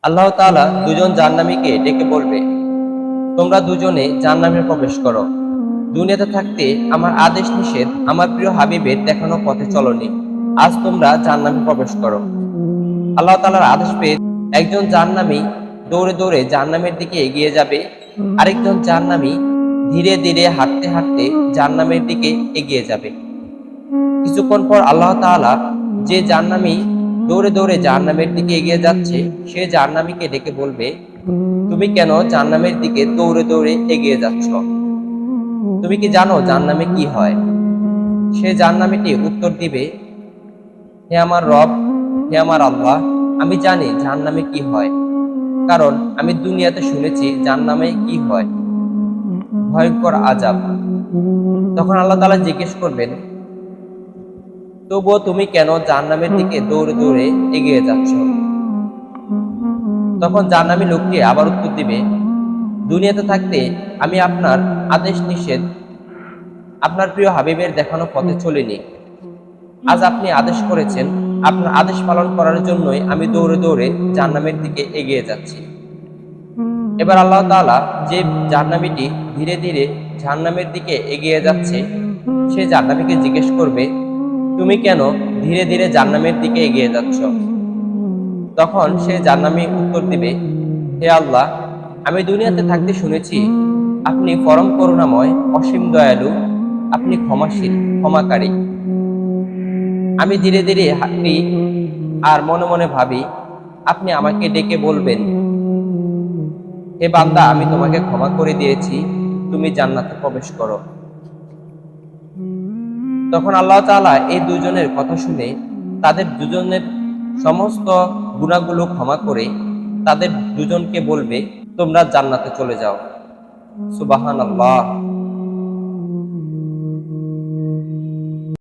আল্লাহ তাআলা দুজন জাহান্নামীকে ডেকে বলবে, তোমরা দুজনে জাহান্নামে প্রবেশ করো। দুনিয়াতে থাকতে আমার আদেশ নিষেধ আমার প্রিয় হাবিবের দেখানো পথে চলনি, আজ তোমরা জাহান্নামে প্রবেশ করো। আল্লাহ তাআলার আদেশ পেয়ে একজন জাহান্নামী দৌড়ে দৌড়ে জাহান্নামের দিকে এগিয়ে যাবে, আরেকজন জাহান্নামী ধীরে ধীরে হাঁটতে হাঁটতে জাহান্নামের দিকে এগিয়ে যাবে। কিছুক্ষণ পর আল্লাহ তাআলা যে জাহান্নামী দৌড়ে দৌড়ে জাহান্নামের দিকে এগিয়ে যাচ্ছে সে জাহান্নামীকে ডেকে বলবে, তুমি কেন জাহান্নামের দিকে দৌড়ে দৌড়ে এগিয়ে যাচ্ছ? তুমি কি জানো জাহান্নামে কি হয়? সে জাহান্নামীটি উত্তর দিবে, হে আমার রব, হে আমার আল্লাহ, আমি জানি জাহান্নামে কি হয়, কারণ আমি দুনিয়াতে শুনেছি জাহান্নামে কি হয়, ভয়ঙ্কর আযাব। তখন আল্লাহ তাআলা জিজ্ঞেস করবেন, তবুও তুমি কেন জাহান্নামের দিকে দৌড়ে দৌড়ে এগিয়ে যাচ্ছ? তখন জাহান্নামী লোকটি আবার উত্তর দিবে, দুনিয়াতে থাকতে আমি আপনার আদেশ নিষেধ আপনার প্রিয় হাবিবের দেখানো পথে চলিনি, আজ আপনি আদেশ করেছেন, আপনার আদেশ পালন করার জন্যই আমি দৌড়ে দৌড়ে জাহান্নামের দিকে এগিয়ে যাচ্ছি। এবার আল্লাহ তাআলা যে জাহান্নামীটি ধীরে ধীরে জাহান্নামের দিকে এগিয়ে যাচ্ছে সে জাহান্নামীকে জিজ্ঞেস করবে, তুমি কেন ধীরে ধীরে জাহান্নামের দিকে এগিয়ে যাচ্ছ? তখন সে জাহান্নামী উত্তর দিবে, হে আল্লাহ, আমি দুনিয়াতে থাকতে শুনেছি আপনি পরম করুণাময়, অসীম দয়ালু, আপনি ক্ষমাশীল, ক্ষমাকারী। আমি ধীরে ধীরে হাঁটি আর মনে মনে ভাবি আপনি আমাকে ডেকে বলবেন, হে বান্দা, আমি তোমাকে ক্ষমা করে দিয়েছি, তুমি জান্নাতে প্রবেশ করো। তখন আল্লাহ তাআলা এই দুজনের কথা শুনে তাদের দুজনের সমস্ত গুনাহগুলো ক্ষমা করে তাদের দুজনকে বলবে, তোমরা জান্নাতে চলে যাও। সুবহানাল্লাহ।